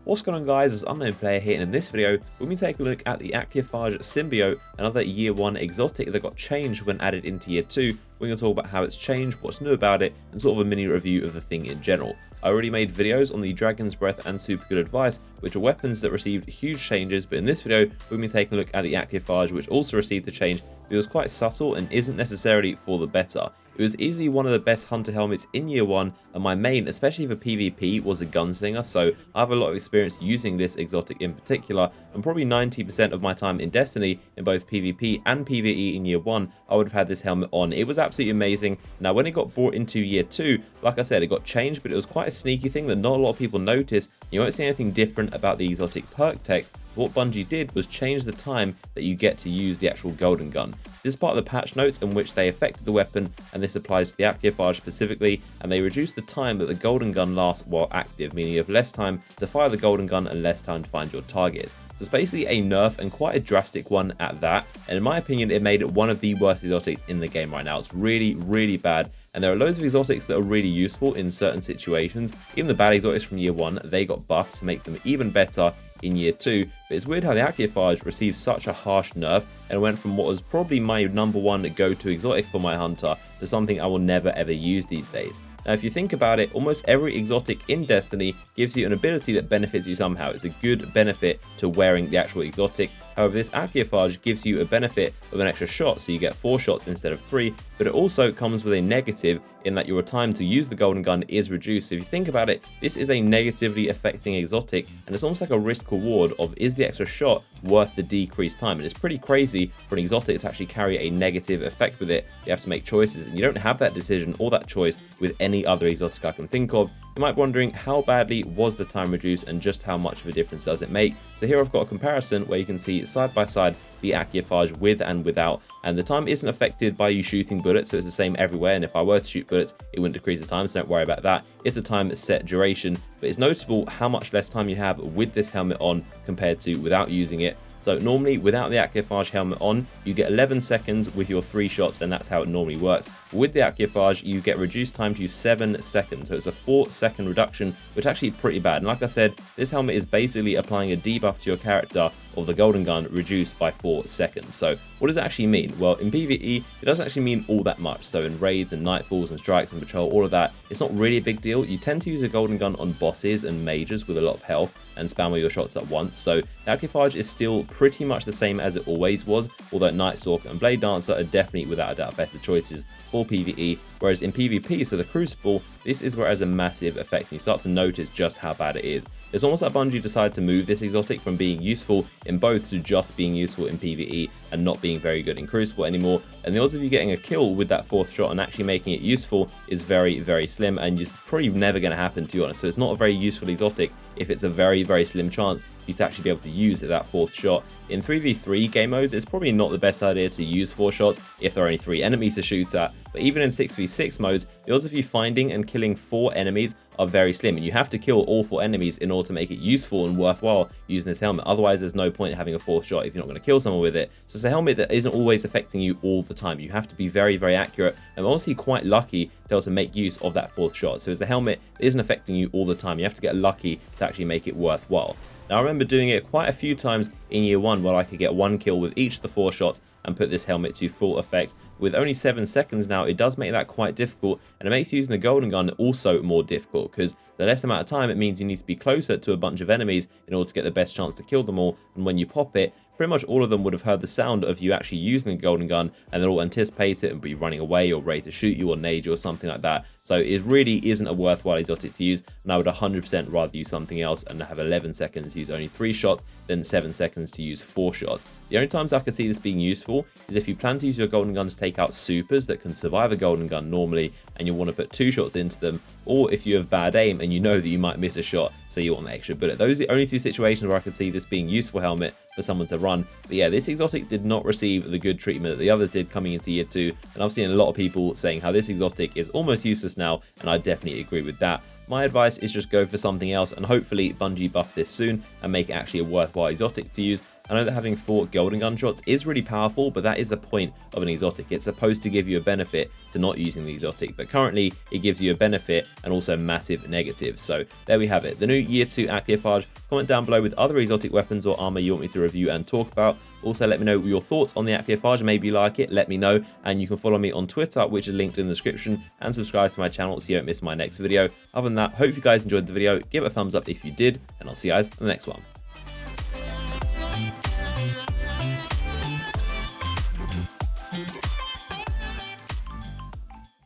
What's going on, guys? It's Unknown Player here, and in this video we'll be taking a look at the ACHLYOPHAGE Symbiote, another year 1 exotic that got changed when added into year 2. We're going to talk about how it's changed, what's new about it, and sort of a mini review of the thing in general. I already made videos on the Dragon's Breath and Super Good Advice, which are weapons that received huge changes, but in this video we'll be taking a look at the ACHLYOPHAGE, which also received a change, but it was quite subtle and isn't necessarily for the better. It was easily one of the best hunter helmets in year 1, and my main, especially for PvP, was a gunslinger, so I have a lot of experience using this exotic in particular, and probably 90% of my time in Destiny, in both PvP and PvE in year 1, I would have had this helmet on. It was absolutely amazing. Now, when it got brought into year 2, like I said, it got changed, but it was quite a sneaky thing that not a lot of people noticed. You won't see anything different about the exotic perk text. What Bungie did was change the time that you get to use the actual golden gun. This is part of the patch notes in which they affected the weapon, and this applies to the ACHLYOPHAGE specifically, and they reduced the time that the golden gun lasts while active, meaning you have less time to fire the golden gun and less time to find your target. So it's basically a nerf, and quite a drastic one at that, and in my opinion it made it one of the worst exotics in the game right now. It's really, really bad. And there are loads of exotics that are really useful in certain situations. Even the bad exotics from year 1, they got buffed to make them even better in year 2. But it's weird how the ACHLYOPHAGE received such a harsh nerf and went from what was probably my #1 go-to exotic for my hunter to something I will never ever use these days. Now, if you think about it, almost every exotic in Destiny gives you an ability that benefits you somehow. It's a good benefit to wearing the actual exotic. However, this ACHLYOPHAGE gives you a benefit of an extra shot, so you get 4 shots instead of 3, but it also comes with a negative in that your time to use the golden gun is reduced. So if you think about it, this is a negatively affecting exotic, and it's almost like a risk reward of, is the extra shot worth the decreased time? And it's pretty crazy for an exotic to actually carry a negative effect with it. You have to make choices, and you don't have that decision or that choice with any other exotic I can think of. You might be wondering, how badly was the time reduced and just how much of a difference does it make? So here I've got a comparison where you can see side by side the ACHLYOPHAGE with and without, and the time isn't affected by you shooting bullets, so it's the same everywhere, and if I were to shoot bullets it wouldn't decrease the time, so don't worry about that. It's a time set duration, but it's notable how much less time you have with this helmet on compared to without using it. So normally without the ACHLYOPHAGE helmet on, you get 11 seconds with your 3 shots, and that's how it normally works. With the ACHLYOPHAGE, you get reduced time to 7 seconds, so it's a 4-second reduction, which is actually pretty bad. And like I said, this helmet is basically applying a debuff to your character of the golden gun reduced by 4 seconds. So what does it actually mean? Well, in PvE, it doesn't actually mean all that much. So in raids and nightfalls and strikes and patrol, all of that, it's not really a big deal. You tend to use a golden gun on bosses and mages with a lot of health and spam all your shots at once. So the ACHLYOPHAGE is still pretty much the same as it always was, although Night Stalker and Blade Dancer are definitely without a doubt better choices for PvE. Whereas in PvP, so the Crucible, this is where it has a massive effect, and you start to notice just how bad it is. It's almost like Bungie decided to move this exotic from being useful in both to just being useful in PvE and not being very good in Crucible anymore. And the odds of you getting a kill with that 4th shot and actually making it useful is very, very slim, and it's probably never going to happen, to be honest. So it's not a very useful exotic if it's a very, very slim chance for you to actually be able to use that 4th shot. In 3v3 game modes, it's probably not the best idea to use 4 shots if there are only 3 enemies to shoot at, but even in 6v6 modes, the odds of you finding and killing 4 enemies are very slim, and you have to kill all 4 enemies in order to make it useful and worthwhile using this helmet. Otherwise, there's no point in having a 4th shot if you're not going to kill someone with it. So it's a helmet that isn't always affecting you all the time. You have to be very, very accurate, and honestly quite lucky to be able to make use of that 4th shot. So it's a helmet that isn't affecting you all the time. You have to get lucky to actually make it worthwhile. Now, I remember doing it quite a few times in year 1 where I could get 1 kill with each of the 4 shots and put this helmet to full effect. With only 7 seconds now, it does make that quite difficult, and it makes using the golden gun also more difficult, because the less amount of time it means you need to be closer to a bunch of enemies in order to get the best chance to kill them all, and when you pop it, pretty much all of them would have heard the sound of you actually using the golden gun, and they'll all anticipate it and be running away or ready to shoot you or nade you or something like that. So it really isn't a worthwhile exotic to use, and I would 100% rather use something else and have 11 seconds to use only 3 shots than 7 seconds to use 4 shots. The only times I could see this being useful is if you plan to use your golden gun to take out supers that can survive a golden gun normally, and you want to put 2 shots into them, or if you have bad aim and you know that you might miss a shot, so you want the extra bullet. Those are the only 2 situations where I could see this being useful helmet for someone to run. But yeah, this exotic did not receive the good treatment that the others did coming into year 2, and I've seen a lot of people saying how this exotic is almost useless now, and I definitely agree with that. My advice is just go for something else, and hopefully Bungie buff this soon and make it actually a worthwhile exotic to use. I know that having 4 golden gunshots is really powerful, but that is the point of an exotic. It's supposed to give you a benefit to not using the exotic, but currently it gives you a benefit and also massive negatives. So there we have it, the new Year 2 ACHLYOPHAGE. Comment down below with other exotic weapons or armor you want me to review and talk about. Also, let me know your thoughts on the ACHLYOPHAGE. Maybe you like it, let me know. And you can follow me on Twitter, which is linked in the description, and subscribe to my channel so you don't miss my next video. Other than that, hope you guys enjoyed the video. Give it a thumbs up if you did, and I'll see you guys in the next one.